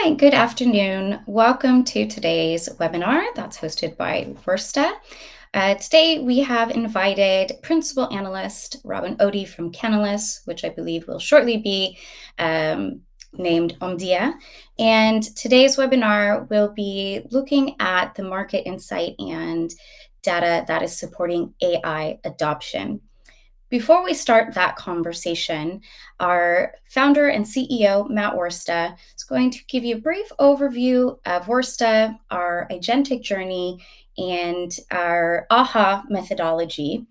Hi, good afternoon. Welcome to today's webinar that's hosted by Worsta. Today we have invited Principal Analyst Robin Ody from Canalys, which I believe will shortly be named Omdia. And today's webinar will be looking at the market insight and data that is supporting AI adoption. Before we start that conversation, our founder and CEO, Matt Worsta, is going to give you a brief overview of Worsta, our agentic journey, and our AHA methodology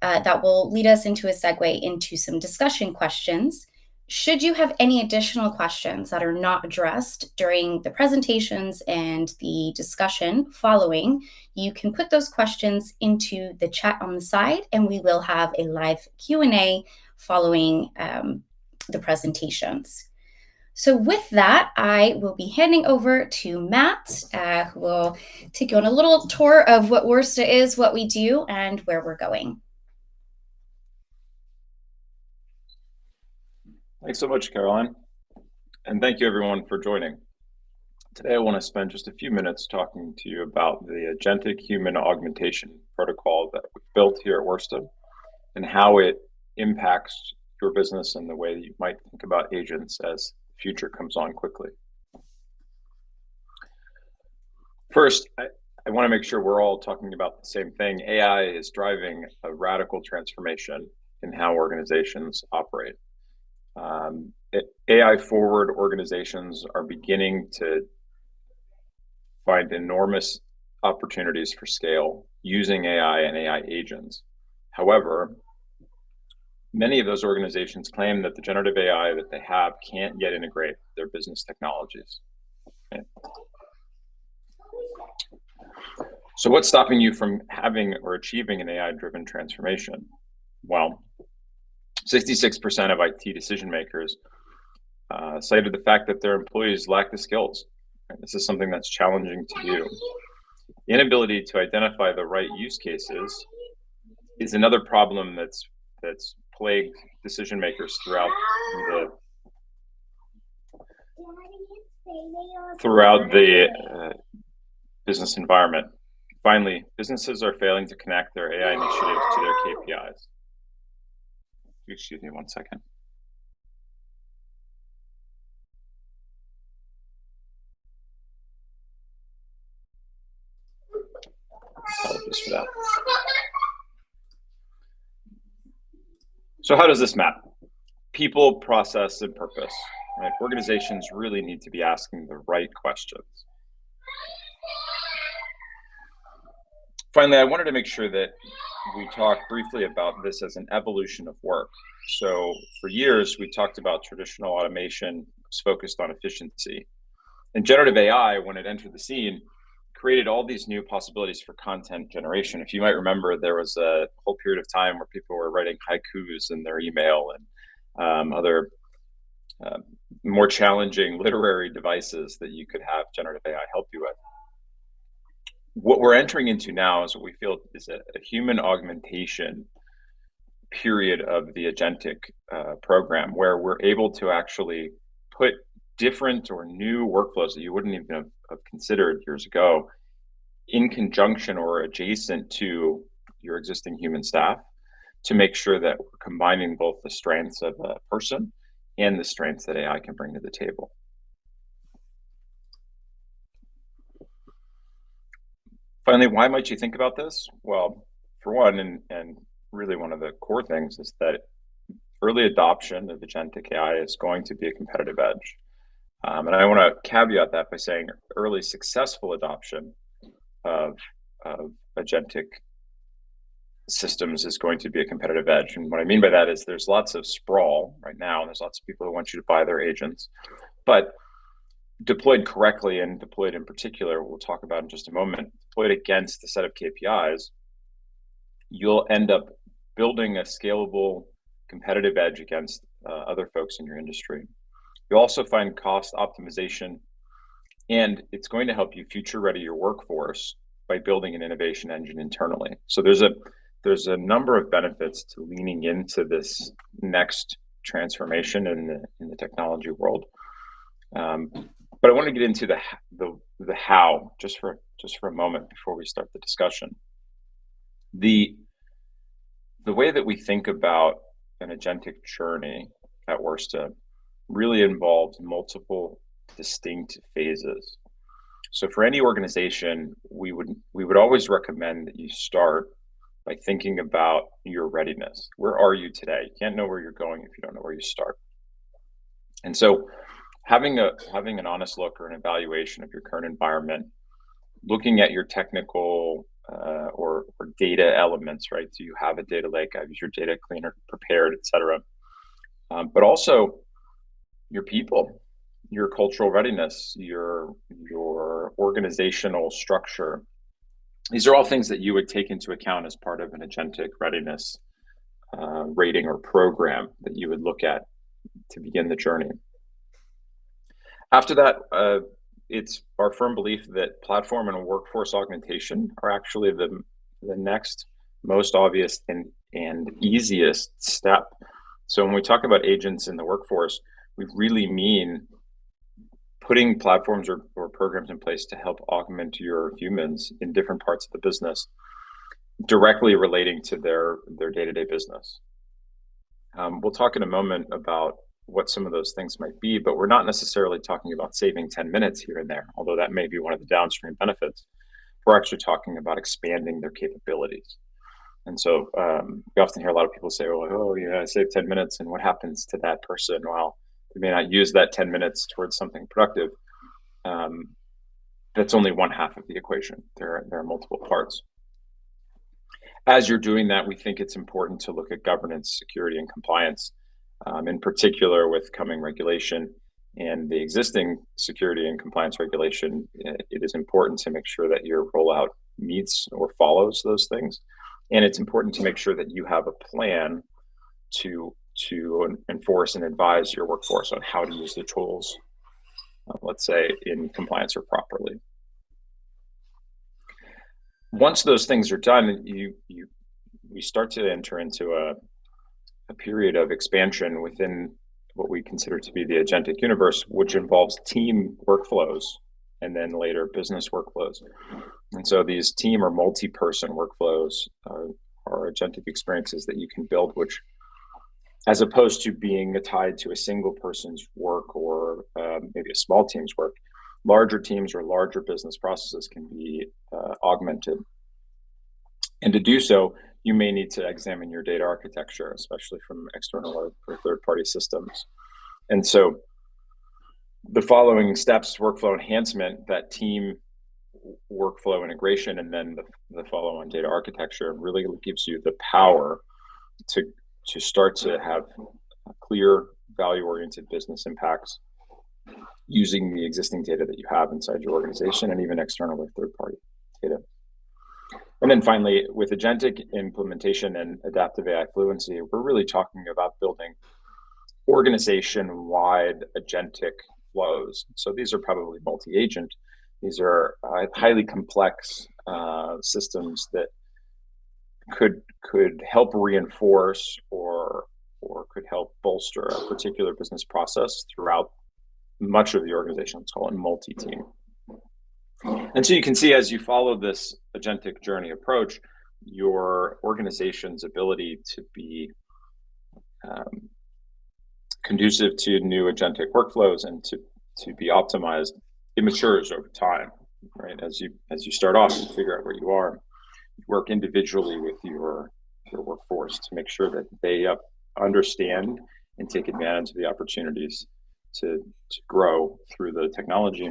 that will lead us into a segue into some discussion questions. Should you have any additional questions that are not addressed during the presentations and the discussion following, you can put those questions into the chat on the side, and we will have a live Q&A following the presentations. So with that, I will be handing over to Matt, who will take you on a little tour of what Worsta is, what we do, and where we're going. Thanks so much, Caroline. And thank you everyone for joining. Today I want to spend just a few minutes talking to you about the agentic human augmentation protocol that we've built here at Worsta and how it impacts your business and the way that you might think about agents as the future comes on quickly. First, I want to make sure we're all talking about the same thing. AI is driving a radical transformation in how organizations operate. AI-forward organizations are beginning to find enormous opportunities for scale using AI and AI agents. However, many of those organizations claim that the generative AI that they have can't yet integrate their business technologies. Okay. So what's stopping you from having or achieving an AI-driven transformation? Well, 66% of IT decision makers cited the fact that their employees lack the skills. And this is something that's challenging to do. The inability to identify the right use cases is another problem that's plagued decision makers throughout the business environment. Finally, businesses are failing to connect their AI initiatives to their KPIs. Excuse me 1 second. Apologies for that. So how does this map? People, process, and purpose. Right? Organizations really need to be asking the right questions. Finally, I wanted to make sure that we talk briefly about this as an evolution of work. So for years, we talked about traditional automation was focused on efficiency. And generative AI, when it entered the scene, created all these new possibilities for content generation. If you might remember, there was a whole period of time where people were writing haikus in their email and other more challenging literary devices that you could have generative AI help you with. What we're entering into now is what we feel is a human augmentation period of the agentic program, where we're able to actually put different or new workflows that you wouldn't even have considered years ago in conjunction or adjacent to your existing human staff to make sure that we're combining both the strengths of a person and the strengths that AI can bring to the table. Finally, why might you think about this? Well, for one, and really one of the core things is that early adoption of agentic AI is going to be a competitive edge. And I want to caveat that by saying early successful adoption of agentic systems is going to be a competitive edge. And what I mean by that is there's lots of sprawl right now, and there's lots of people who want you to buy their agents. But deployed correctly, and deployed in particular, we'll talk about in just a moment, deployed against a set of KPIs, you'll end up building a scalable competitive edge against other folks in your industry. You'll also find cost optimization, and it's going to help you future ready your workforce by building an innovation engine internally. So there's a number of benefits to leaning into this next transformation in the technology world. But I want to get into the how just for a moment before we start the discussion. The way that we think about an agentic journey at Worsta really involves multiple distinct phases. So for any organization, we would always recommend that you start by thinking about your readiness. Where are you today? You can't know where you're going if you don't know where you start. And so having an honest look or an evaluation of your current environment, looking at your technical or data elements, right? Do you have a data lake? Is your data cleaner prepared, et cetera? But also your people, your cultural readiness, your organizational structure. These are all things that you would take into account as part of an agentic readiness rating or program that you would look at to begin the journey. After that, it's our firm belief that platform and workforce augmentation are actually the next most obvious and easiest step. So when we talk about agents in the workforce, we really mean putting platforms or programs in place to help augment your humans in different parts of the business, directly relating to their day-to-day business. We'll talk in a moment about what some of those things might be, but we're not necessarily talking about saving 10 minutes here and there, although that may be one of the downstream benefits. We're actually talking about expanding their capabilities. And so we often hear a lot of people say, oh yeah, I saved 10 minutes. And what happens to that person? Well, they may not use that 10 minutes towards something productive. That's only one half of the equation. There are multiple parts. As you're doing that, we think it's important to look at governance, security, and compliance, in particular with coming regulation and the existing security and compliance regulation. It is important to make sure that your rollout meets or follows those things. And it's important to make sure that you have a plan to enforce and advise your workforce on how to use the tools, let's say, in compliance or properly. Once those things are done, we start to enter into a period of expansion within what we consider to be the agentic universe, which involves team workflows and then later business workflows. And so these team or multi-person workflows are agentic experiences that you can build, which, as opposed to being tied to a single person's work or maybe a small team's work, larger teams or larger business processes can be augmented. And to do so, you may need to examine your data architecture, especially from external or third-party systems. And so the following steps, workflow enhancement, that team workflow integration, and then the follow-on data architecture really gives you the power to start to have clear value-oriented business impacts using the existing data that you have inside your organization and even external or third-party data. And then finally, with agentic implementation and adaptive AI fluency, we're really talking about building organization-wide agentic flows. So these are probably multi-agent. These are highly complex systems that could help reinforce or could help bolster a particular business process throughout much of the organization. Let's call it multi-team. And so you can see, as you follow this agentic journey approach, your organization's ability to be conducive to new agentic workflows and to be optimized, it matures over time, right? As you start off and figure out where you are, you work individually with your workforce to make sure that they understand and take advantage of the opportunities to grow through the technology.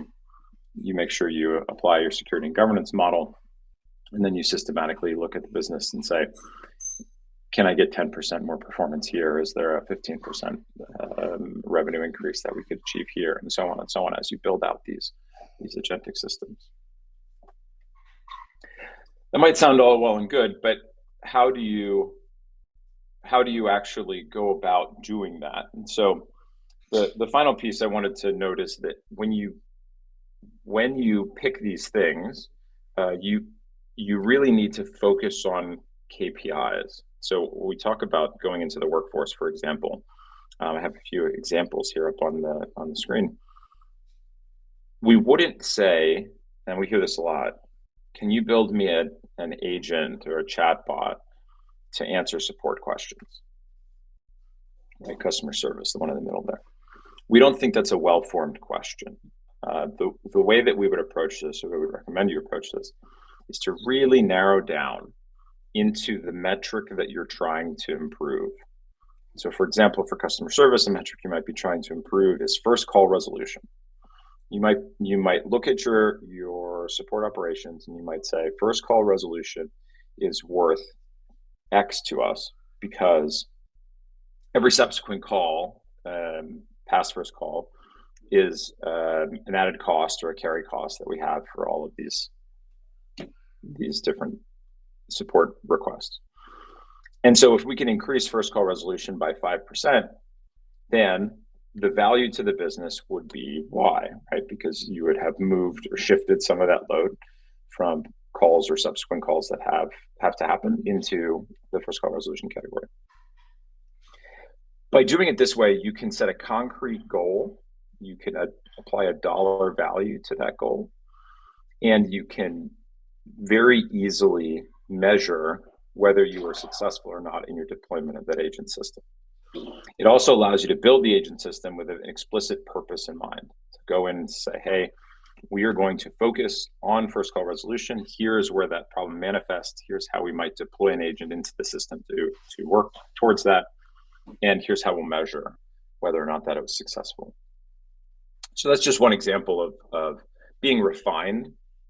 You make sure you apply your security and governance model, and then you systematically look at the business and say, can I get 10% more performance here? Is there a 15% revenue increase that we could achieve here? And so on as you build out these agentic systems. That might sound all well and good, but how do you actually go about doing that? And so the final piece I wanted to note is that when you pick these things, you really need to focus on KPIs. So when we talk about going into the workforce, for example, I have a few examples here up on the screen. We wouldn't say, and we hear this a lot, can you build me an agent or a chat bot to answer support questions? Right, customer service, the one in the middle there. We don't think that's a well-formed question. The way that we would approach this, or we would recommend you approach this, is to really narrow down into the metric that you're trying to improve. So for example, for customer service, a metric you might be trying to improve is first call resolution. You might look at your support operations and you might say first call resolution is worth X to us because every subsequent call, past first call, is an added cost or a carry cost that we have for all of these different support requests. And so if we can increase first call resolution by 5%, then the value to the business would be Y, right? Because you would have moved or shifted some of that load from calls or subsequent calls that have to happen into the first call resolution category. By doing it this way, you can set a concrete goal, you can apply a dollar value to that goal, and you can very easily measure whether you were successful or not in your deployment of that agent system. It also allows you to build the agent system with an explicit purpose in mind, to go in and say, hey, we are going to focus on first call resolution. Here's where that problem manifests. Here's how we might deploy an agent into the system to work towards that. And here's how we'll measure whether or not that it was successful. So that's just one example of being refined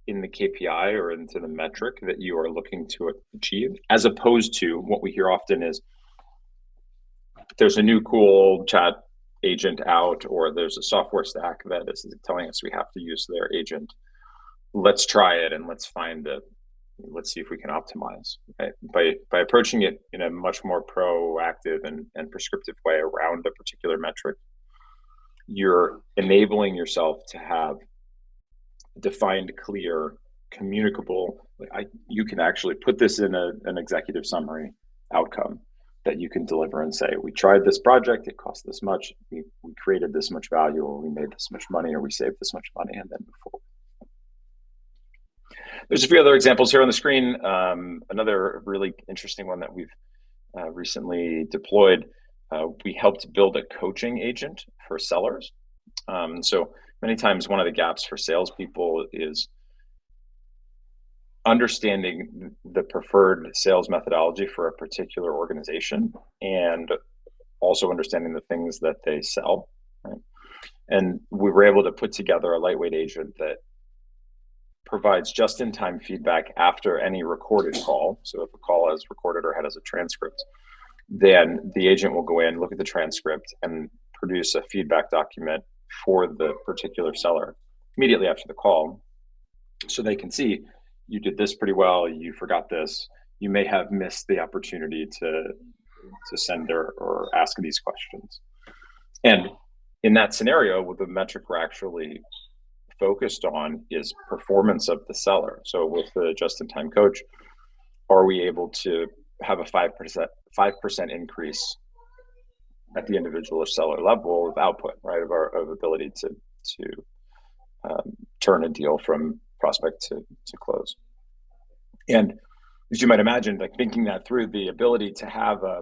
in the KPI or into the metric that you are looking to achieve, as opposed to what we hear often is there's a new cool chat agent out, or there's a software stack that is telling us we have to use their agent. Let's try it and let's see if we can optimize. Right? By approaching it in a much more proactive and prescriptive way around a particular metric, you're enabling yourself to have defined, clear, communicable. You can actually put this in an executive summary outcome that you can deliver and say, we tried this project, it cost this much, we created this much value, or we made this much money, or we saved this much money, and then move forward. There's a few other examples here on the screen. Another really interesting one that we've recently deployed, we helped build a coaching agent for sellers. So many times one of the gaps for salespeople is understanding the preferred sales methodology for a particular organization and also understanding the things that they sell. Right? And we were able to put together a lightweight agent that provides just-in-time feedback after any recorded call. So if a call is recorded or has a transcript, then the agent will go in, look at the transcript, and produce a feedback document for the particular seller immediately after the call, so they can see you did this pretty well, you forgot this, you may have missed the opportunity to send or ask these questions. And in that scenario, with the metric we're actually focused on is performance of the seller. So with the just-in-time coach, are we able to have a 5% increase at the individual or seller level of output, right, of ability to turn a deal from prospect to close. And as you might imagine, like thinking that through, the ability to have a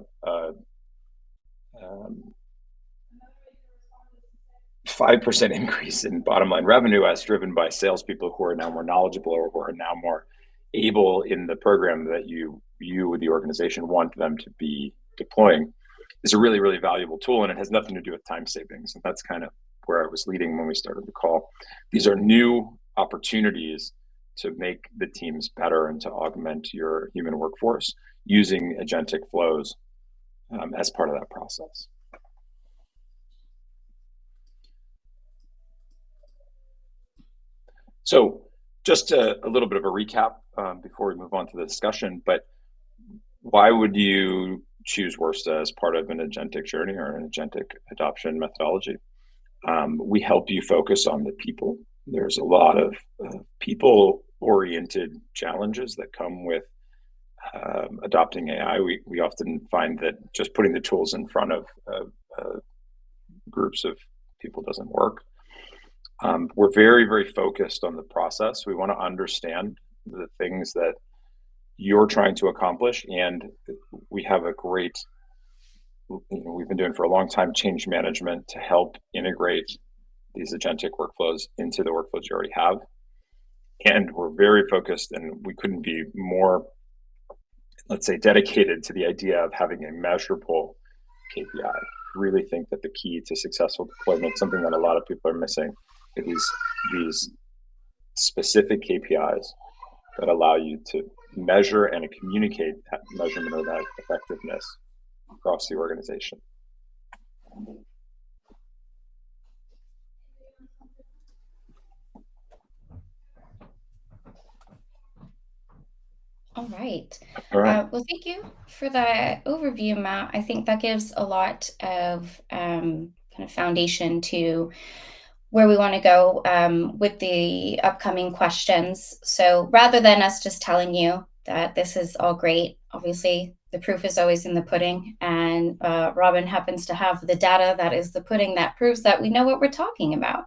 5% increase in bottom line revenue as driven by salespeople who are now more knowledgeable or who are now more able in the program that you with the organization want them to be deploying is a really, really valuable tool. And it has nothing to do with time savings. And that's kind of where I was leading when we started the call. These are new opportunities to make the teams better and to augment your human workforce using agentic flows as part of that process. So just a little bit of a recap before we move on to the discussion, but why would you choose Worsta as part of an agentic journey or an agentic adoption methodology? We help you focus on the people. There's a lot of people-oriented challenges that come with adopting AI. We often find that just putting the tools in front of groups of people doesn't work. We're very, very focused on the process. We want to understand the things that you're trying to accomplish, and we have a great, we've been doing for a long time change management to help integrate these agentic workflows into the workflows you already have. And we're very focused, and we couldn't be more, let's say, dedicated to the idea of having a measurable KPI. Really think that the key to successful deployment, something that a lot of people are missing, are these specific KPIs that allow you to measure and communicate that measurement of that effectiveness across the organization. All right. All right. Well, thank you for that overview, Matt. I think that gives a lot of kind of foundation to where we want to go with the upcoming questions. So rather than us just telling you that this is all great, obviously the proof is always in the pudding, and Robin happens to have the data that is the pudding that proves that we know what we're talking about.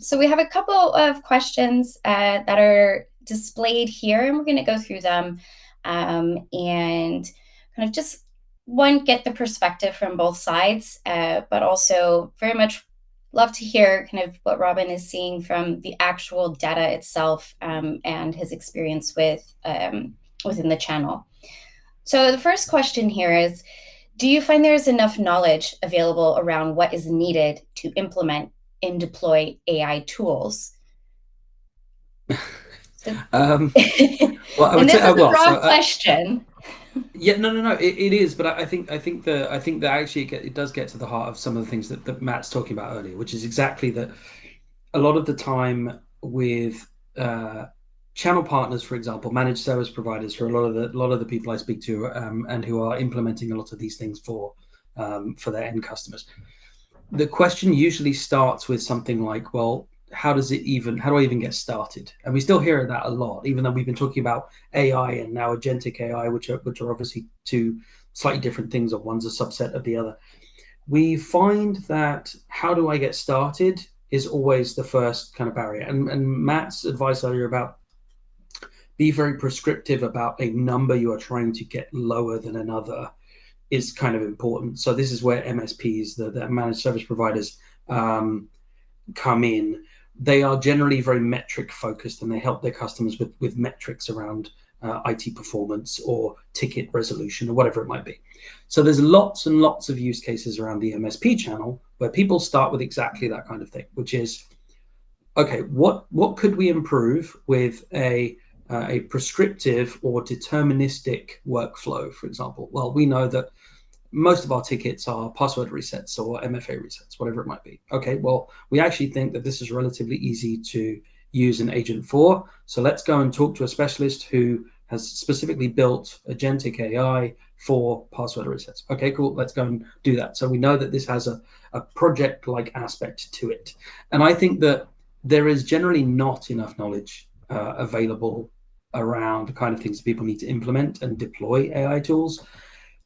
So we have a couple of questions that are displayed here, and we're going to go through them and kind of just get the perspective from both sides, but also very much love to hear kind of what Robin is seeing from the actual data itself and his experience with within the channel. So the first question here is, do you find there's enough knowledge available around what is needed to implement and deploy AI tools? Well, I would and this say, is a broad question. Yeah, no, it is, but I think that actually it does get to the heart of some of the things that Matt's talking about earlier, which is exactly that. A lot of the time with channel partners, for example, managed service providers, for a lot of the people I speak to, and who are implementing a lot of these things for their end customers, the question usually starts with something like, well, how do I even get started? And we still hear that a lot, even though we've been talking about AI and now agentic AI, which are obviously two slightly different things, or one's a subset of the other. We find that how do I get started is always the first kind of barrier. And Matt's advice earlier about be very prescriptive about a number you are trying to get lower than another is kind of important. So this is where MSPs, the managed service providers, come in. They are generally very metric focused, and they help their customers with metrics around IT performance or ticket resolution or whatever it might be. So there's lots and lots of use cases around the MSP channel where people start with exactly that kind of thing, which is, okay, what could we improve with a prescriptive or deterministic workflow, for example? Well, we know that most of our tickets are password resets or MFA resets, whatever it might be. Okay, well, we actually think that this is relatively easy to use an agent for. So let's go and talk to a specialist who has specifically built agentic AI for password resets. Okay, cool. Let's go and do that. So we know that this has a project-like aspect to it. And I think that there is generally not enough knowledge available around the kind of things that people need to implement and deploy AI tools.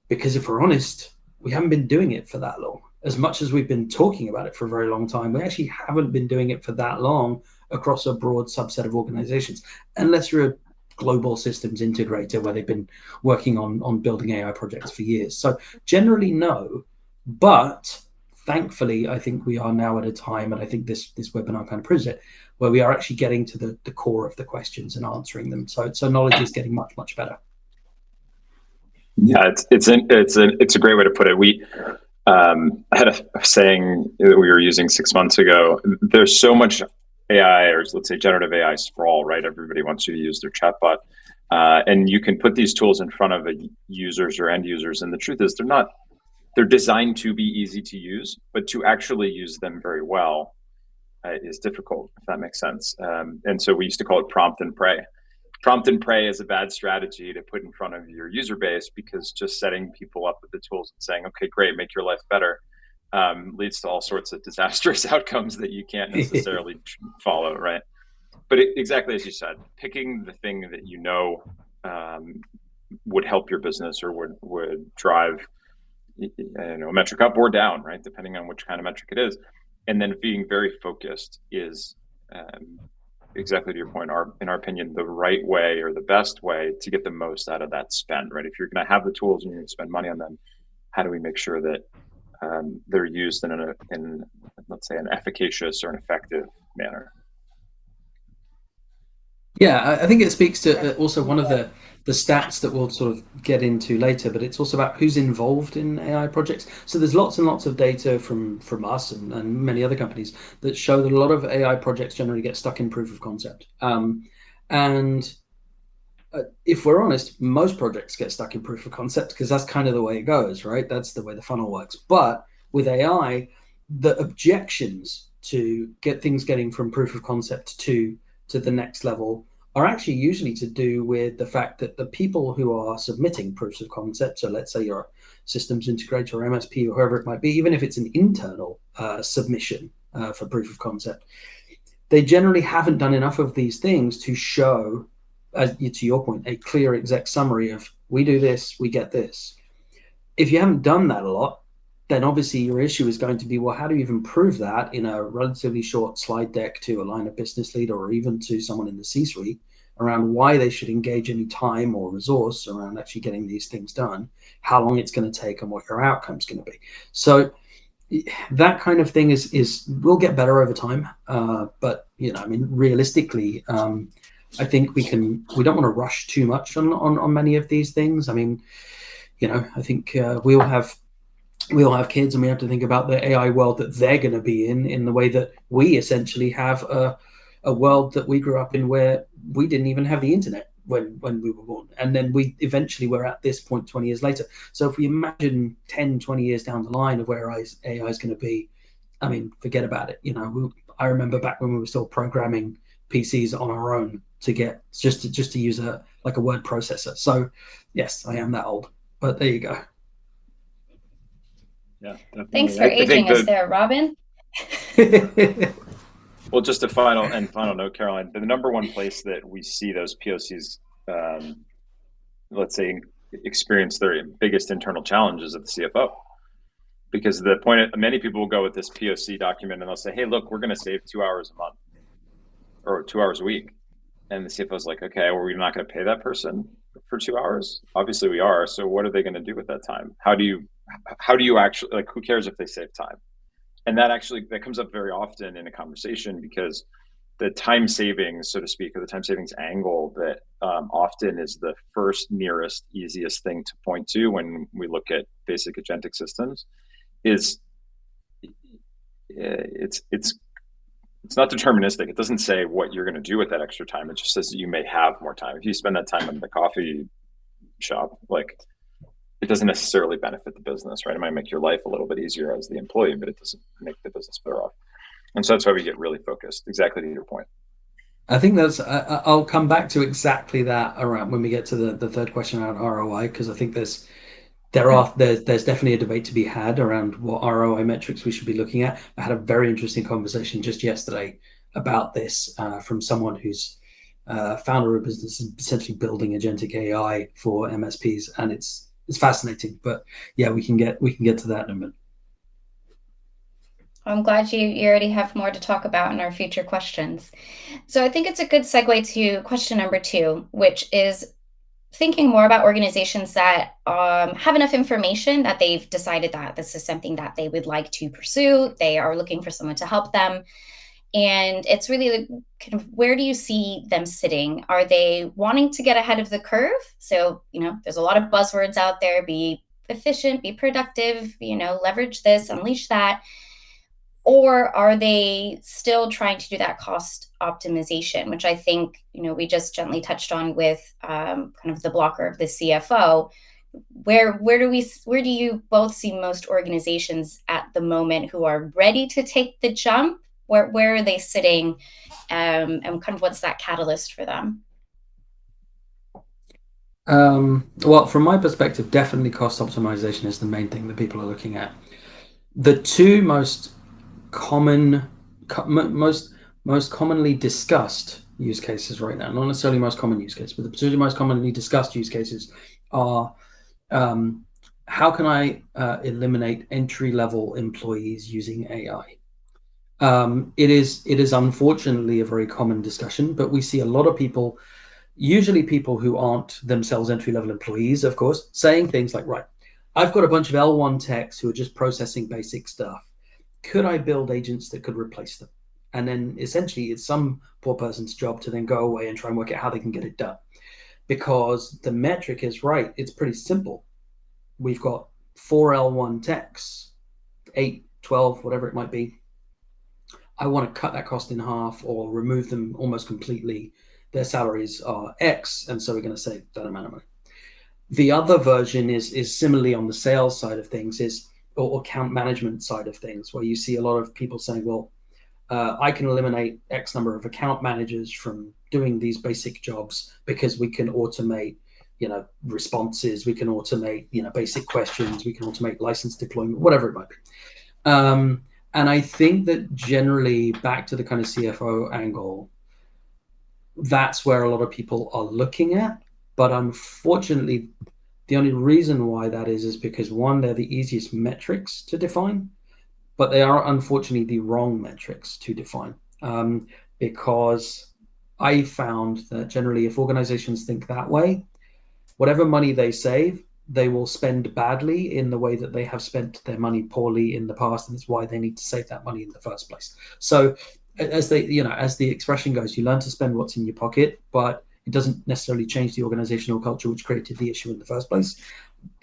Because if we're honest, we haven't been doing it for that long. As much as we've been talking about it for a very long time, we actually haven't been doing it for that long across a broad subset of organizations, unless you're a global systems integrator where they've been working on building AI projects for years. So generally, no. But thankfully, I think we are now at a time, and I think this webinar kind of proves it, where we are actually getting to the core of the questions and answering them. So knowledge is getting much, much better. Yeah, it's a great way to put it. I had a saying that we were using 6 months ago. There's so much AI, or let's say generative AI sprawl, right? Everybody wants you to use their chatbot, and you can put these tools in front of users or end users, and the truth is they're designed to be easy to use, but to actually use them very well is difficult, if that makes sense. And so we used to call it prompt and pray. Prompt and pray is a bad strategy to put in front of your user base, because just setting people up with the tools and saying, okay, great, make your life better, leads to all sorts of disastrous outcomes that you can't necessarily follow, right? But exactly as you said, picking the thing that you know would help your business or would drive a metric up or down, right? Depending on which kind of metric it is. and then being very focused is exactly to your point, in our opinion, the right way or the best way to get the most out of that spend, right? If you're going to have the tools and you're going to spend money on them, how do we make sure that they're used in let's say an efficacious or an effective manner? Yeah, I think it speaks to also one of the stats that we'll sort of get into later, but it's also about who's involved in AI projects. So there's lots and lots of data from us and many other companies that show that a lot of AI projects generally get stuck in proof of concept. And if we're honest, most projects get stuck in proof of concept because that's kind of the way it goes, right? That's the way the funnel works. But with AI, the objections to get things getting from proof of concept to the next level are actually usually to do with the fact that the people who are submitting proofs of concept, so let's say you're a systems integrator or MSP or whoever it might be, even if it's an internal submission for proof of concept, they generally haven't done enough of these things to show, as to your point, a clear exec summary of we do this, we get this. If you haven't done that a lot, then obviously your issue is going to be, well, how do you even prove that in a relatively short slide deck to a line of business leader or even to someone in the C-suite around why they should engage any time or resource around actually getting these things done, how long it's going to take, and what your outcome's going to be. So that kind of thing is will get better over time. But I mean, realistically, I think we don't want to rush too much on many of these things. I mean, I think we all have kids, and we have to think about the AI world that they're going to be in the way that we essentially have a world that we grew up in where we didn't even have the internet when we were born, and then we eventually were at this point 20 years later. So if we imagine 10, 20 years down the line of where AI is going to be, I mean, forget about it. I remember back when we were still programming PCs on our own to get just to use a word processor. So yes, I am that old, but there you go. Yeah, definitely. Thanks for aging us there, Robin. Well, just a final note, Caroline, the number one place that we see those POCs, let's say, experience their biggest internal challenges at the CFO. Because the point, many people will go with this POC document and they'll say, hey, look, we're going to save 2 hours a month or 2 hours a week. And the CFO is like, okay, well, we're not going to pay that person for 2 hours. Obviously we are. So what are they going to do with that time? How do you actually, like, who cares if they save time? And that comes up very often in a conversation, because the time savings, so to speak, or the time savings angle that often is the first nearest easiest thing to point to when we look at basic agentic systems is it's not deterministic. It doesn't say what you're going to do with that extra time. It just says that you may have more time. If you spend that time in the coffee shop, like, it doesn't necessarily benefit the business, right? It might make your life a little bit easier as the employee, but it doesn't make the business better off. And so that's why we get really focused, exactly to your point. I think I'll come back to exactly that around when we get to the third question around ROI, because I think there's definitely a debate to be had around what ROI metrics we should be looking at. I had a very interesting conversation just yesterday about this from someone who's founder of a business and essentially building agentic AI for MSPs, and it's fascinating. But yeah, we can get to that in a minute. I'm glad you already have more to talk about in our future questions. So I think it's a good segue to question number 2, which is thinking more about organizations that have enough information that they've decided that this is something that they would like to pursue. They are looking for someone to help them. And it's really kind of, where do you see them sitting? Are they wanting to get ahead of the curve? So, there's a lot of buzzwords out there: be efficient, be productive, leverage this, unleash that. Or are they still trying to do that cost optimization, which I think, we just gently touched on with kind of the blocker of the CFO. Where do you both see most organizations at the moment who are ready to take the jump? Where are they sitting, and kind of what's that catalyst for them? Well, from my perspective, definitely cost optimization is the main thing that people are looking at. The two most commonly discussed use cases right now, not necessarily most common use case, but the two most commonly discussed use cases are how can I eliminate entry-level employees using AI? It is unfortunately a very common discussion, but we see a lot of people, usually people who aren't themselves entry-level employees, of course, saying things like, right, I've got a bunch of L1 techs who are just processing basic stuff. Could I build agents that could replace them? And then essentially it's some poor person's job to then go away and try and work out how they can get it done. Because the metric is right. It's pretty simple. We've got 4 L1 techs, 8, 12, whatever it might be. I want to cut that cost in half or remove them almost completely. Their salaries are X, and so we're going to save that amount of money. The other version is similarly on the sales side of things, or account management side of things, where you see a lot of people saying, well, I can eliminate X number of account managers from doing these basic jobs because we can automate, responses, we can automate, basic questions, we can automate license deployment, whatever it might be. And I think that generally, back to the kind of CFO angle, that's where a lot of people are looking at. But unfortunately, the only reason why that is because one, they're the easiest metrics to define, but they are unfortunately the wrong metrics to define. Because I found that generally, if organizations think that way, whatever money they save, they will spend badly in the way that they have spent their money poorly in the past, and it's why they need to save that money in the first place. So, as the expression goes, you learn to spend what's in your pocket, but it doesn't necessarily change the organizational culture which created the issue in the first place.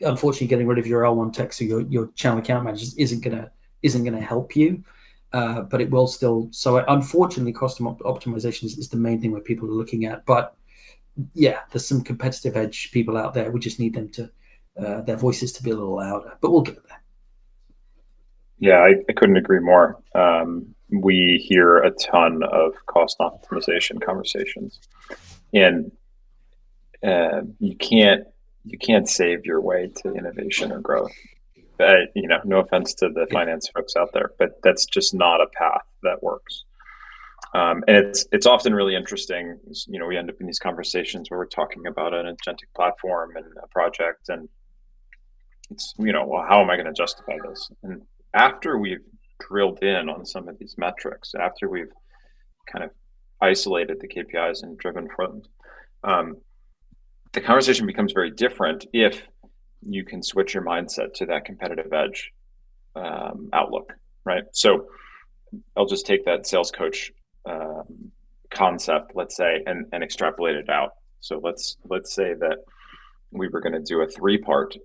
Unfortunately, getting rid of your L1 techs or your channel account managers isn't gonna help you. But it will still. So unfortunately, cost optimization is the main thing where people are looking at. But yeah, there's some competitive edge people out there. We just need them to their voices to be a little louder. But we'll get there. Yeah, I couldn't agree more. We hear a ton of cost optimization conversations, and you can't save your way to innovation or growth. No offense to the finance folks out there, but that's just not a path that works. And it's often really interesting. We end up in these conversations where we're talking about an agentic platform and a project, and it's well, how am I going to justify this? And after we've drilled in on some of these metrics, after we've kind of isolated the KPIs and driven for them, the conversation becomes very different if you can switch your mindset to that competitive edge outlook, right? So I'll just take that sales coach concept, let's say, and extrapolate it out. So let's say that we were going to do a 3-part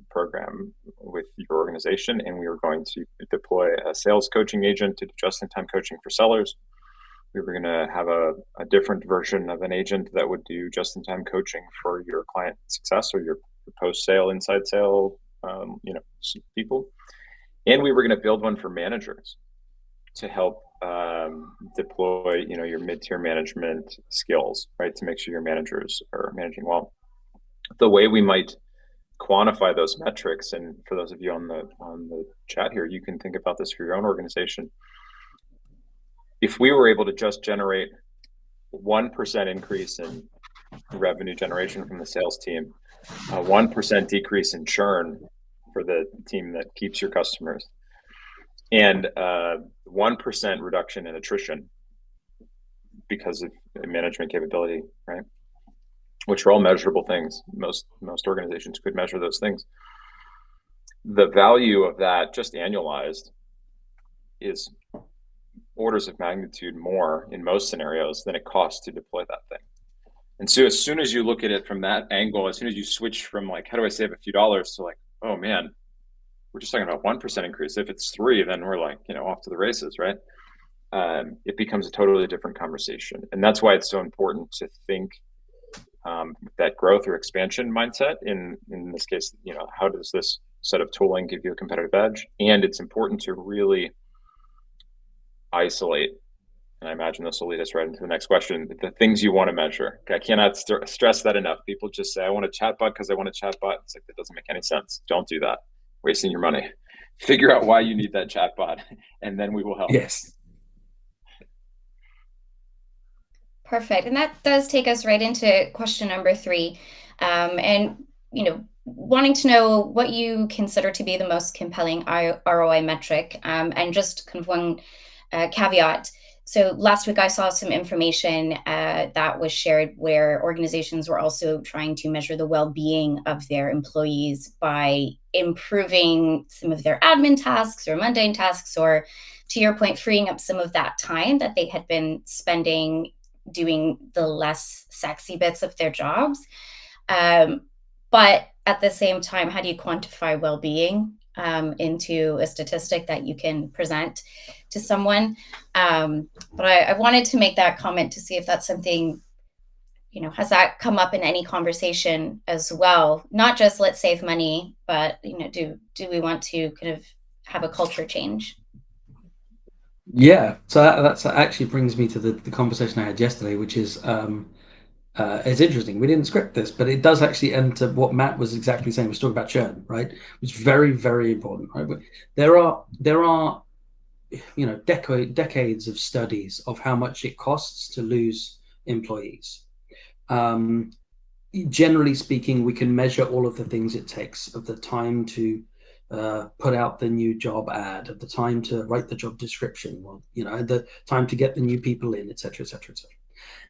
program with your organization, and we were going to deploy a sales coaching agent to do just-in-time coaching for sellers. We were going to have a different version of an agent that would do just-in-time coaching for your client success or your post-sale, inside sale, people. And we were going to build one for managers to help deploy, your mid-tier management skills, right? To make sure your managers are managing well. The way we might quantify those metrics, and for those of you on the chat here, you can think about this for your own organization. If we were able to just generate 1% increase in revenue generation from the sales team, a 1% decrease in churn for the team that keeps your customers, and 1% reduction in attrition because of management capability, right? Which are all measurable things. Most organizations could measure those things. The value of that, just annualized, is orders of magnitude more in most scenarios than it costs to deploy that thing. And so as soon as you look at it from that angle, as soon as you switch from like, how do I save a few dollars, to like, oh man, we're just talking about 1% increase. If it's 3, then we're like, off to the races, right? It becomes a totally different conversation. And that's why it's so important to think that growth or expansion mindset. In this case, how does this set of tooling give you a competitive edge? And it's important to really isolate, and I imagine this will lead us right into the next question, the things you want to measure. I cannot stress that enough. People just say, I want a chatbot because I want a chatbot. It's like, that doesn't make any sense. Don't do that. Wasting your money. Figure out why you need that chatbot, and then we will help. Yes. Perfect. And that does take us right into question number 3. And, wanting to know what you consider to be the most compelling ROI metric, and just kind of one caveat. So last week I saw some information that was shared where organizations were also trying to measure the well-being of their employees by improving some of their admin tasks or mundane tasks, or to your point, freeing up some of that time that they had been spending doing the less sexy bits of their jobs. But at the same time, how do you quantify well-being into a statistic that you can present to someone? But I wanted to make that comment to see if that's something, has that come up in any conversation as well? Not just let's save money, but do we want to kind of have a culture change? Yeah, so that actually brings me to the conversation I had yesterday, which is it's interesting. We didn't script this, but it does actually enter what Matt was exactly saying. We're talking about churn, right? Which is very, very important, right? But there are decades of studies of how much it costs to lose employees. Um, Generally speaking, we can measure all of the things it takes, of the time to put out the new job ad, of the time to write the job description, well, the time to get the new people in, etc., etc., etc.,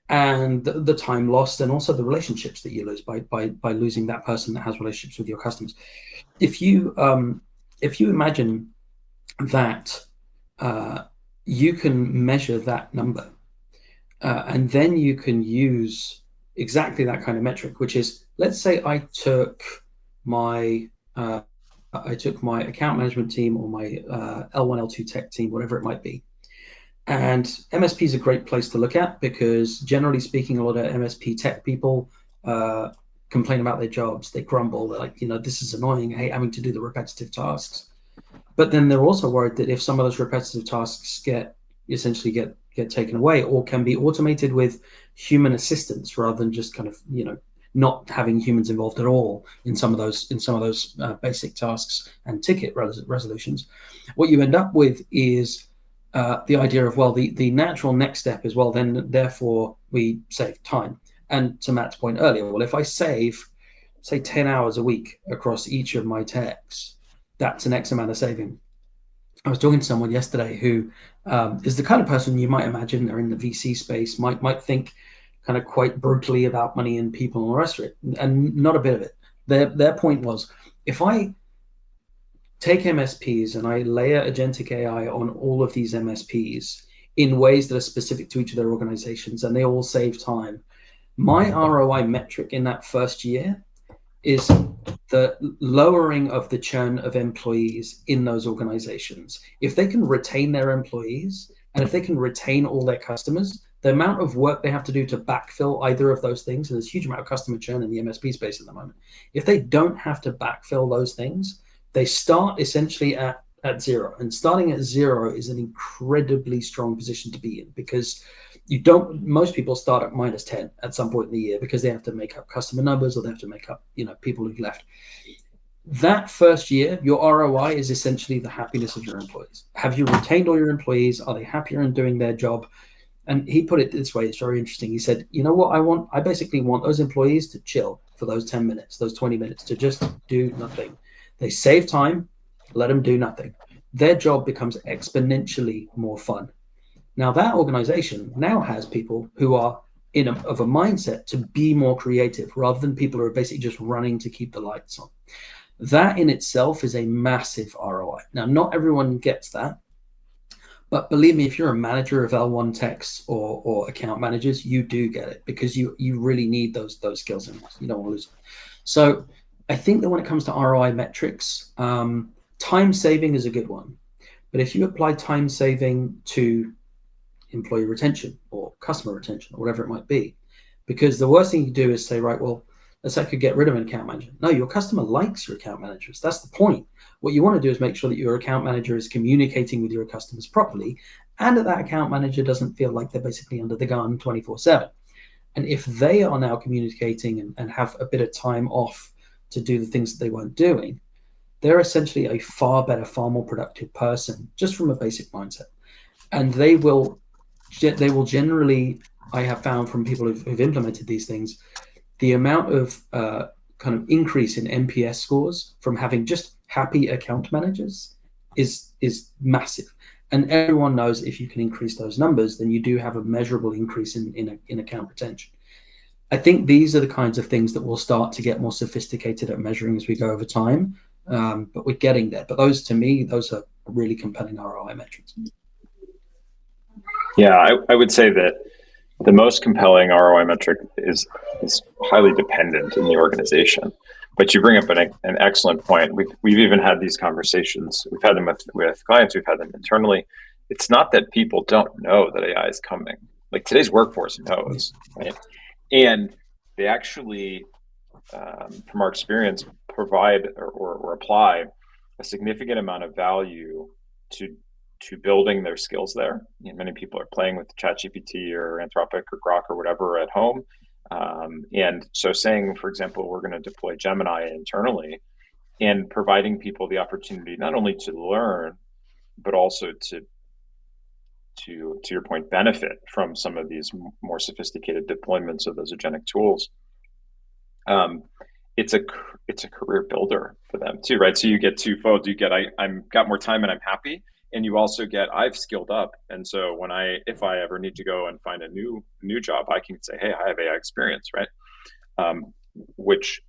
and the time lost, and also the relationships that you lose by losing that person that has relationships with your customers. If you imagine that you can measure that number, and then you can use exactly that kind of metric, which is, let's say my I took my account management team, or my L1, L2 tech team, whatever it might be. And MSP is a great place to look at, because generally speaking, a lot of MSP tech people complain about their jobs. They grumble. They're like, this is annoying. I hate having to do the repetitive tasks. But then they're also worried that if some of those repetitive tasks essentially get taken away, or can be automated with human assistance, rather than just kind of not having humans involved at all in some of those basic tasks and ticket resolutions, what you end up with is the idea of, well, the natural next step is, well, then therefore we save time. And to Matt's point earlier, well, if I save, say, 10 hours a week across each of my techs, that's an X amount of saving. I was talking to someone yesterday who is the kind of person you might imagine, they're in the VC space, might think kind of quite brutally about money and people and the rest of it, and not a bit of it. Their point was, if I take MSPs and I layer agentic AI on all of these MSPs in ways that are specific to each of their organizations, and they all save time, my ROI metric in that first year is the lowering of the churn of employees in those organizations. If they can retain their employees, and if they can retain all their customers, the amount of work they have to do to backfill either of those things, and there's a huge amount of customer churn in the MSP space at the moment, if they don't have to backfill those things, they start essentially at zero. And starting at zero is an incredibly strong position to be in, because most people start at -10 at some point in the year, because they have to make up customer numbers, or they have to make up people who've left. That first year, your ROI is essentially the happiness of your employees. Have you retained all your employees? Are they happier in doing their job? And he put it this way, it's very interesting. He said, you know what I want? I basically want those employees to chill for those 10 minutes, those 20 minutes, to just do nothing. They save time, let them do nothing. Their job becomes exponentially more fun. Now, that organization now has people who are of a mindset to be more creative, rather than people who are basically just running to keep the lights on. That in itself is a massive ROI. Now, not everyone gets that, but believe me, if you're a manager of L1 techs or account managers, you do get it, because you really need those skills in. You don't want to lose them. So I think that when it comes to ROI metrics, time saving is a good one. But if you apply time saving to employee retention or customer retention or whatever it might be, because the worst thing you do is say, right, well, let's say I could get rid of an account manager. No, your customer likes your account managers. That's the point. What you want to do is make sure that your account manager is communicating with your customers properly, and that account manager doesn't feel like they're basically under the gun 24/7. And if they are now communicating and have a bit of time off to do the things that they weren't doing, they're essentially a far better, far more productive person, just from a basic mindset. And they will generally, I have found from people who've implemented these things, the amount of kind of increase in NPS scores from having just happy account managers is massive. And everyone knows if you can increase those numbers, then you do have a measurable increase in account retention. I think these are the kinds of things that will start to get more sophisticated at measuring as we go over time. But we're getting there. But those, to me, those are really compelling ROI metrics. Yeah, I would say that the most compelling ROI metric is highly dependent in the organization. But you bring up an excellent point. We've even had these conversations. We've had them with clients. We've had them internally. It's not that people don't know that AI is coming. Like today's workforce knows, right? And they actually, from our experience, provide or apply a significant amount of value to building their skills there. You know, many people are playing with ChatGPT or Anthropic or Grok or whatever at home. And so saying, for example, we're going to deploy Gemini internally and providing people the opportunity not only to learn, but also to your point, benefit from some of these more sophisticated deployments of those agentic tools. It's a career builder for them too, right? So you get twofold. You get I'm got more time and I'm happy, and you also get I've skilled up, and so if I ever need to go and find a new job, I can say, hey, I have AI experience, right? Which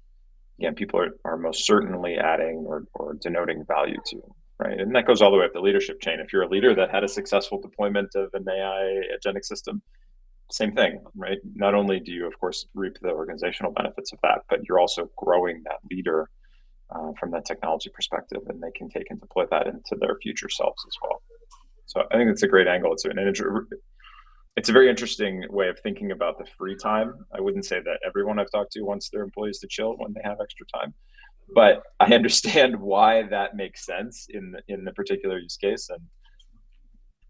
again, people are most certainly adding or denoting value to, right? And that goes all the way up the leadership chain. If you're a leader that had a successful deployment of an AI agentic system, same thing, right? Not only do you, of course, reap the organizational benefits of that, but you're also growing that leader from that technology perspective, and they can take and deploy that into their future selves as well. So I think it's a great angle. It's a very interesting way of thinking about the free time. I wouldn't say that everyone I've talked to wants their employees to chill when they have extra time, but I understand why that makes sense in the particular use case. And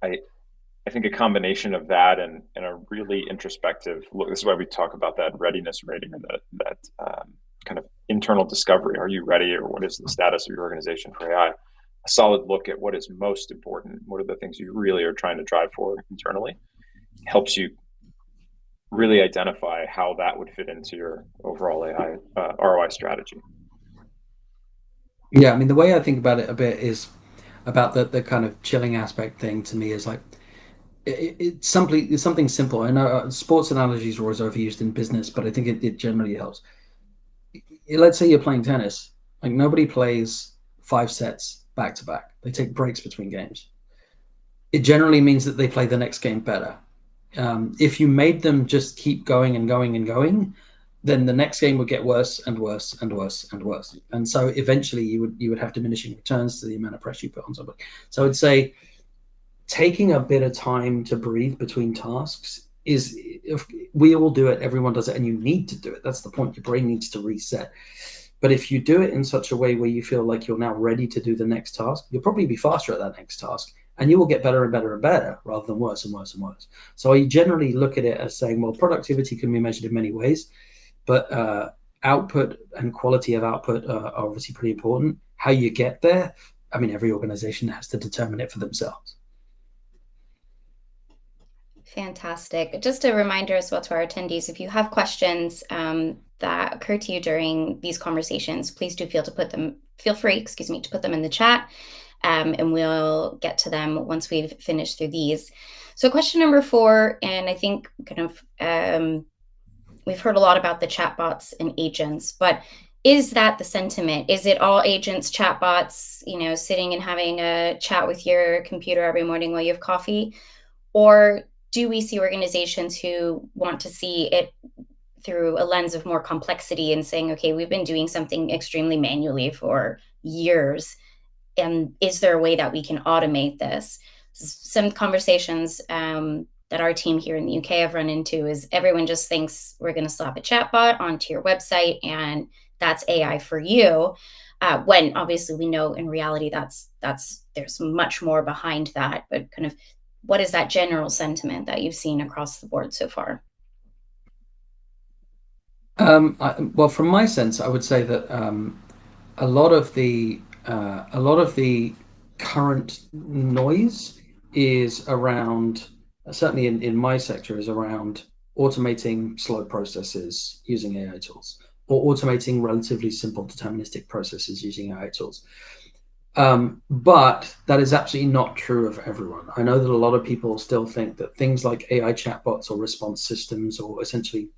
I think a combination of that and a really introspective look. This is why we talk about that readiness rating, or that kind of internal discovery. Are you ready, or what is the status of your organization for AI? A solid look at what is most important. What are the things you really are trying to drive for internally? Helps you really identify how that would fit into your overall AI ROI strategy. Yeah, I mean, the way I think about it a bit is about the kind of chilling aspect thing. To me, is like it's something simple. I know sports analogies are always overused in business, but I think it generally helps. Let's say you're playing tennis. Like nobody plays 5 sets back to back. They take breaks between games. It generally means that they play the next game better. If you made them just keep going and going and going, then the next game would get worse and worse and worse and worse. And so eventually you would have diminishing returns to the amount of pressure you put on somebody. So I'd say taking a bit of time to breathe between tasks is, if we all do it, everyone does it, and you need to do it. That's the point. Your brain needs to reset. But if you do it in such a way where you feel like you're now ready to do the next task, you'll probably be faster at that next task, and you will get better and better and better rather than worse and worse and worse. So I generally look at it as saying, well, productivity can be measured in many ways, but output and quality of output are obviously pretty important. How you get there, I mean, every organization has to determine it for themselves. Fantastic. Just a reminder as well to our attendees, if you have questions that occur to you during these conversations, please do feel free to put them in the chat, and we'll get to them once we've finished through these. So question number 4, and I think kind of we've heard a lot about the chatbots and agents, but is that the sentiment? Is it all agents, chatbots, sitting and having a chat with your computer every morning while you have coffee? Or do we see organizations who want to see it through a lens of more complexity and saying, okay, we've been doing something extremely manually for years, and is there a way that we can automate this? Some conversations that our team here in the UK have run into is everyone just thinks we're going to slap a chatbot onto your website and that's AI for you, when obviously we know in reality there's much more behind that. But kind of, what is that general sentiment that you've seen across the board so far? Well, from my sense, I would say that a lot of the current noise is around, certainly in my sector, is around automating slow processes using AI tools. or automating relatively simple deterministic processes using AI tools. But that is absolutely not true of everyone. I know that a lot of people still think that things like AI chatbots or response systems, or essentially,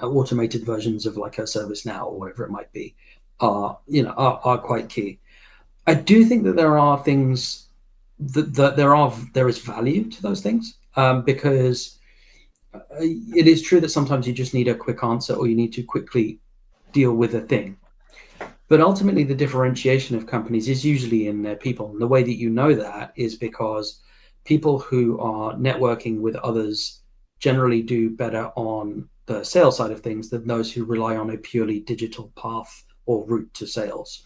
automated versions of like a ServiceNow or whatever it might be, are quite key. I do think that there are things that there is value to those things, because it is true that sometimes you just need a quick answer, or you need to quickly deal with a thing. But ultimately, the differentiation of companies is usually in their people. And the way that you know that is because people who are networking with others generally do better on the sales side of things than those who rely on a purely digital path or route to sales.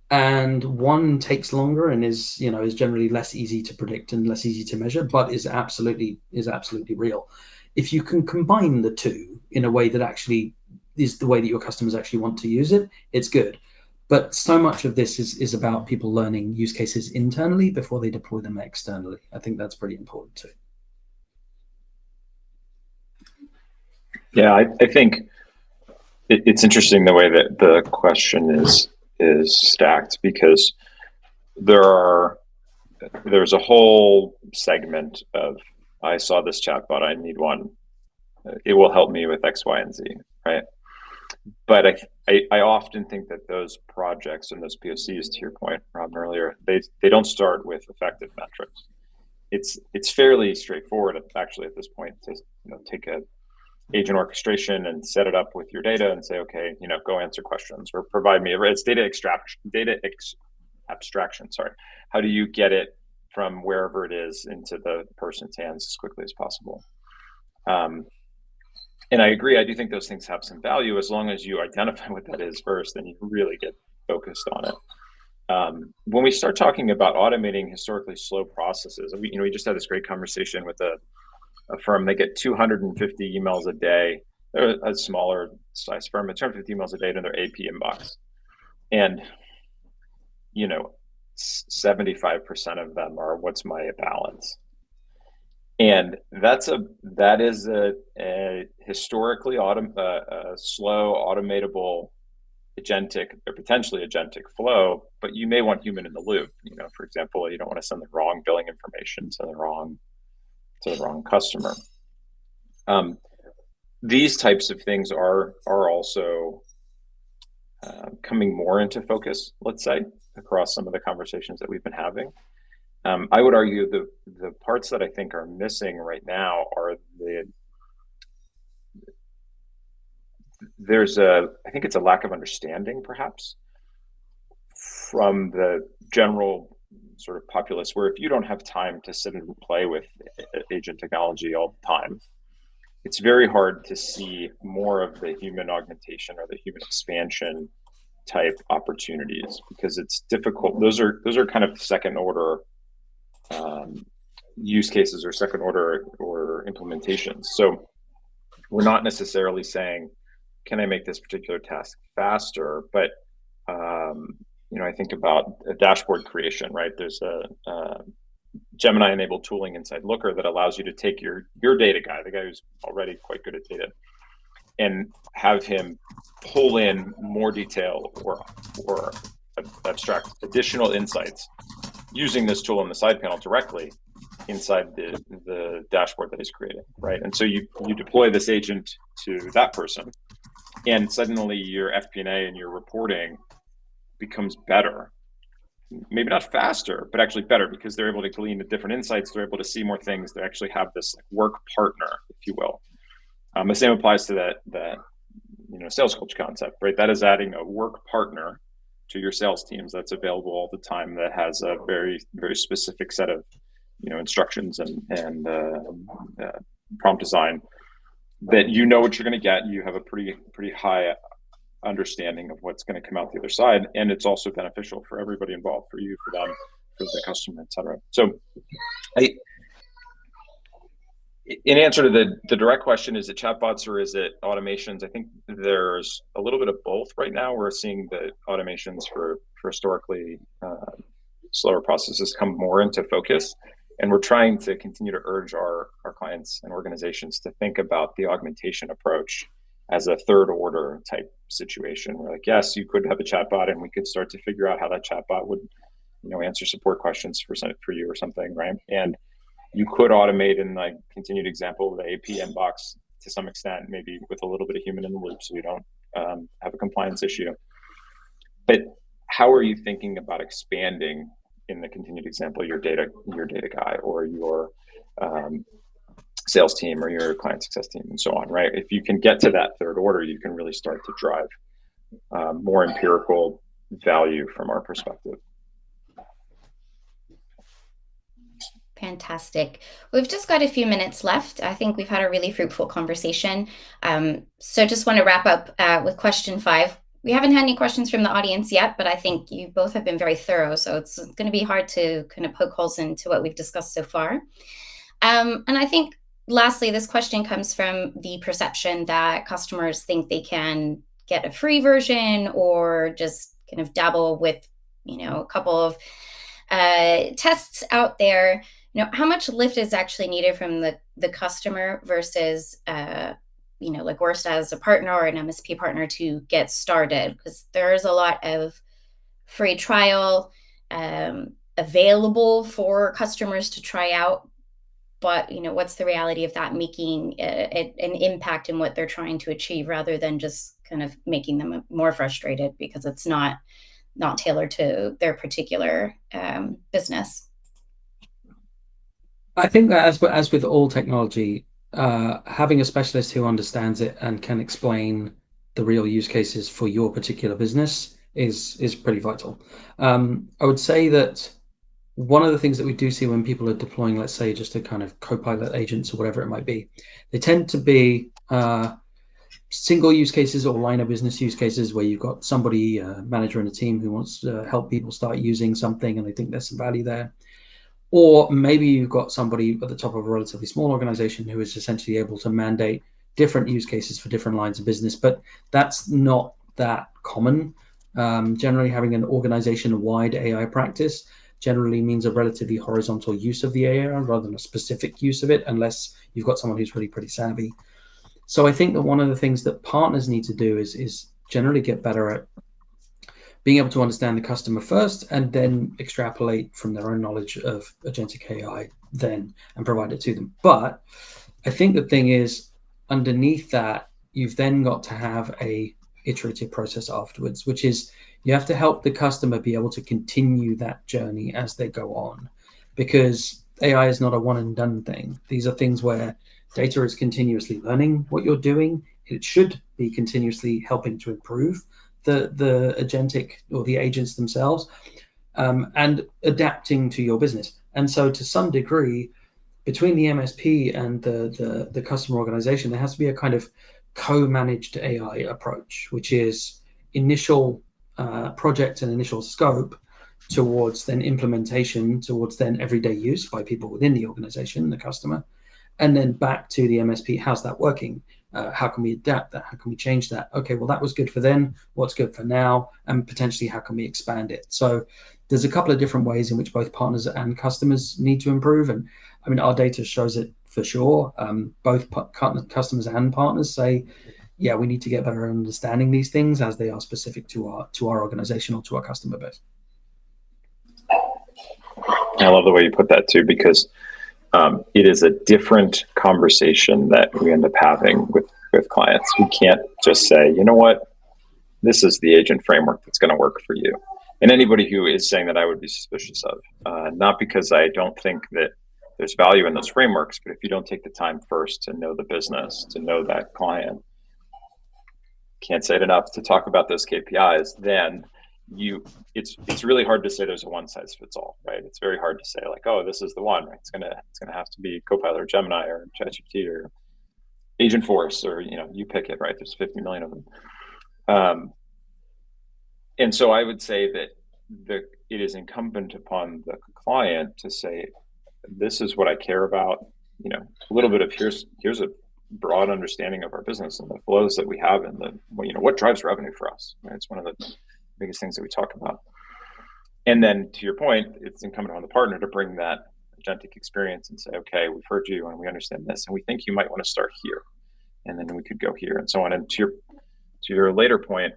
And one takes longer and is generally less easy to predict and less easy to measure, but is absolutely real. If you can combine the two in a way that actually is the way that your customers actually want to use it, it's good. But so much of this is about people learning use cases internally before they deploy them externally. I think that's pretty important too. Yeah, I think it's interesting the way that the question is stacked, because there's a whole segment of, I saw this chatbot, I need one. It will help me with X, Y, and Z, right? But I often think that those projects and those POCs, to your point, Robin, earlier, they don't start with effective metrics. It's fairly straightforward, actually, at this point, to take a agent orchestration and set it up with your data and say, okay, go answer questions or provide me. It's abstraction. Sorry, how do you get it from wherever it is into the person's hands as quickly as possible? And I agree. I do think those things have some value as long as you identify what that is first, and you really get focused on it. When we start talking about automating historically slow processes, we just had this great conversation with a firm. They get 250 emails a day. They're a smaller size firm, but 250 emails a day in their AP inbox, and 75% of them are, what's my balance? And that is a historically slow, automatable, agentic, or potentially agentic flow, but you may want human in the loop. For example, you don't want to send the wrong billing information to the wrong customer. These types of things are also coming more into focus, let's say, across some of the conversations that we've been having. I would argue the parts that I think are missing right now are I think it's a lack of understanding, perhaps, from the general sort of populace, where if you don't have time to sit and play with agent technology all the time, it's very hard to see more of the human augmentation or the human expansion type opportunities, because it's difficult. Those are kind of second order use cases, or second order or implementations. So we're not necessarily saying, can I make this particular task faster? But I think about a dashboard creation, right? There's a Gemini enabled tooling inside Looker that allows you to take your data guy, the guy who's already quite good at data, and have him pull in more detail or abstract additional insights using this tool in the side panel directly inside the dashboard that he's created, right? And so you deploy this agent to that person, and suddenly your FP&A and your reporting becomes better. Maybe not faster, but actually better, because they're able to glean the different insights. They're able to see more things. They actually have this work partner, if you will. The same applies to that sales coach concept, right? That is adding a work partner to your sales teams that's available all the time, that has a very, very specific set of instructions and prompt design, that what you're going to get. You have a pretty high understanding of what's going to come out the other side, and it's also beneficial for everybody involved, for you, for them, for the customer, etc. So in answer to the direct question, is it chatbots or is it automations? I think there's a little bit of both right now. We're seeing the automations for historically slower processes come more into focus, and we're trying to continue to urge our clients and organizations to think about the augmentation approach as a third order type situation. We're like, yes, you could have a chatbot, and we could start to figure out how that chatbot would, answer support questions for you or something, right? And you could automate in like continued example the AP inbox to some extent, maybe with a little bit of human in the loop, so you don't have a compliance issue. But how are you thinking about expanding in the continued example your data guy or your sales team or your client success team and so on, right? If you can get to that third order, you can really start to drive more empirical value from our perspective. Fantastic. We've just got a few minutes left. I think we've had a really fruitful conversation. So just want to wrap up with question 5. We haven't had any questions from the audience yet, but I think you both have been very thorough. So it's going to be hard to kind of poke holes into what we've discussed so far. And I think lastly, this question comes from the perception that customers think they can get a free version or just kind of dabble with, a couple of tests out there. How much lift is actually needed from the customer versus, like Worst as a partner or an MSP partner to get started? Because there's a lot of free trial available for customers to try out. But, what's the reality of that making an impact in what they're trying to achieve rather than just kind of making them more frustrated because it's not tailored to their particular business? I think that as with all technology, having a specialist who understands it and can explain the real use cases for your particular business is pretty vital. I would say that one of the things that we do see when people are deploying, let's say, just a kind of copilot agents or whatever it might be, they tend to be single use cases or line of business use cases where you've got somebody, a manager in a team who wants to help people start using something and they think there's some value there. Or maybe you've got somebody at the top of a relatively small organization who is essentially able to mandate different use cases for different lines of business, but that's not that common. Generally, having an organization-wide AI practice generally means a relatively horizontal use of the AI rather than a specific use of it, unless you've got someone who's really pretty savvy. So I think that one of the things that partners need to do is generally get better at being able to understand the customer first and then extrapolate from their own knowledge of agentic AI then and provide it to them. But I think the thing is, underneath that, you've then got to have a iterative process afterwards, which is you have to help the customer be able to continue that journey as they go on, because AI is not a one and done thing. These are things where data is continuously learning what you're doing. It should be continuously helping to improve the agentic or the agents themselves, and adapting to your business. And so to some degree, between the MSP and the customer organization, there has to be a kind of co-managed AI approach, which is initial project and initial scope towards then implementation, towards then everyday use by people within the organization, the customer, and then back to the MSP. How's that working? How can we adapt that? How can we change that? Okay, well, that was good for then. What's good for now? And potentially, how can we expand it? So there's a couple of different ways in which both partners and customers need to improve. And I mean, our data shows it for sure. Both customers and partners say, yeah, we need to get better at understanding these things as they are specific to our organization or to our customer base. I love the way you put that too, because it is a different conversation that we end up having with clients. We can't just say, you know what, this is the agent framework that's going to work for you. And anybody who is saying that, I would be suspicious of, not because I don't think that there's value in those frameworks, but if you don't take the time first to know the business, to know that client, can't say it enough, to talk about those KPIs, then it's really hard to say there's a one size fits all, right? It's very hard to say like, oh, this is the one, right? It's gonna have to be Copilot or Gemini or ChatGPT or Agentforce or you pick it, right? There's 50 million of them, and so I would say that it is incumbent upon the client to say, this is what I care about. A little bit of here's a broad understanding of our business and the flows that we have and what drives revenue for us. Right? It's one of the biggest things that we talk about. And then to your point, it's incumbent on the partner to bring that agentic experience and say, okay, we've heard you and we understand this, and we think you might want to start here. and then we could go here and so on. And to your later point,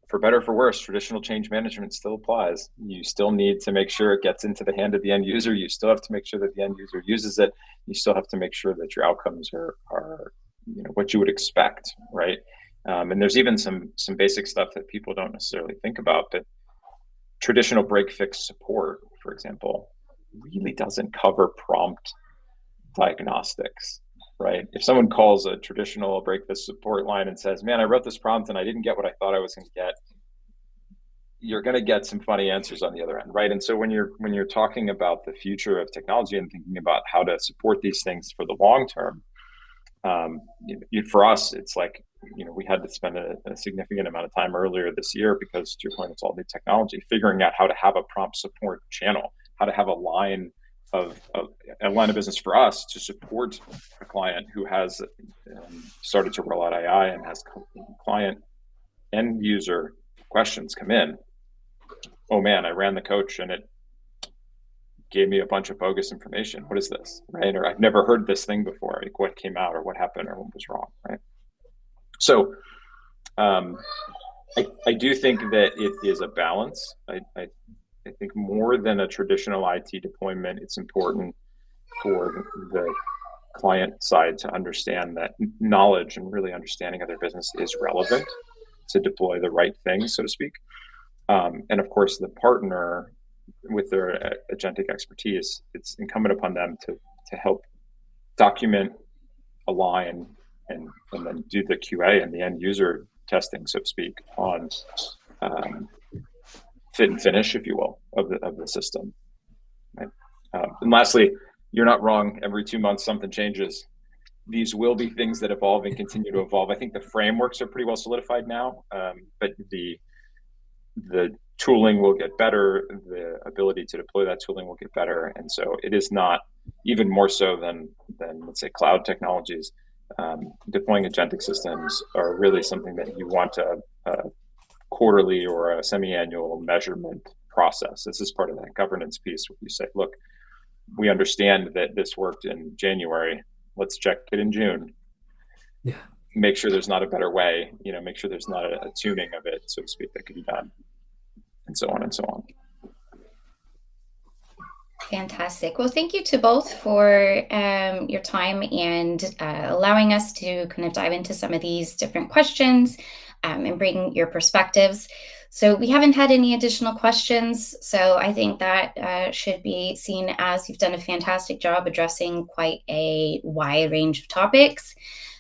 for better or for worse, traditional change management still applies. You still need to make sure it gets into the hand of the end user. You still have to make sure that the end user uses it. You still have to make sure that your outcomes are what you would expect, right? And there's even some basic stuff that people don't necessarily think about, but traditional break fix support, for example, really doesn't cover prompt diagnostics, right? If someone calls a traditional break fix support line and says, man, I wrote this prompt and I didn't get what I thought I was going to get, you're going to get some funny answers on the other end, right? And so when you're talking about the future of technology and thinking about how to support these things for the long term, for us, it's like, we had to spend a significant amount of time earlier this year because, to your point, it's all new technology, figuring out how to have a prompt support channel, how to have a line of business for us to support a client who has started to roll out AI and has client end user questions come in. Oh man, I ran the coach and it gave me a bunch of bogus information. What is this, right? Or I've never heard this thing before. Like, what came out or what happened or what was wrong, right? So I do think that it is a balance. I think more than a traditional IT deployment, it's important for the client side to understand that knowledge and really understanding of their business is relevant to deploy the right thing, so to speak. And of course, the partner with their agentic expertise, it's incumbent upon them to help document, align, and then do the QA and the end user testing, so to speak, on fit and finish, if you will, of the system. Right? And lastly, you're not wrong. Every 2 months, something changes. These will be things that evolve and continue to evolve. I think the frameworks are pretty well solidified now, but the tooling will get better. The ability to deploy that tooling will get better. And so it is not, even more so than let's say cloud technologies, deploying agentic systems are really something that you want a quarterly or a semi-annual measurement process. This is part of that governance piece where you say, look, we understand that this worked in January. Let's check it in June. Yeah. Make sure there's not a better way, make sure there's not a tuning of it, so to speak, that could be done, and so on and so on. Fantastic. Well, thank you to both for your time and allowing us to kind of dive into some of these different questions and bring your perspectives. So we haven't had any additional questions, so I think that should be seen as you've done a fantastic job addressing quite a wide range of topics.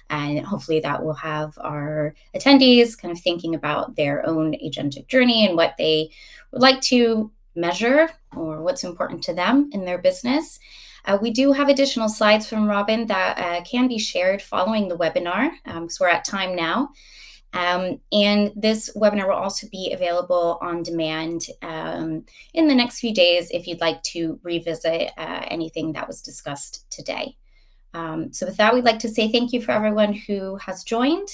And hopefully that will have our attendees kind of thinking about their own agentic journey and what they would like to measure or what's important to them in their business. We do have additional slides from Robin that can be shared following the webinar, because we're at time now. And this webinar will also be available on demand in the next few days if you'd like to revisit anything that was discussed today. So with that, we'd like to say thank you for everyone who has joined.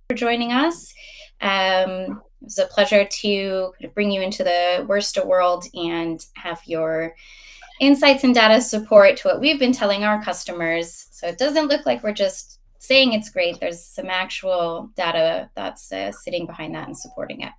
For joining us. It was a pleasure to bring you into the Worsta world and have your insights and data support to what we've been telling our customers. So it doesn't look like we're just saying it's great. There's some actual data that's sitting behind that and supporting it.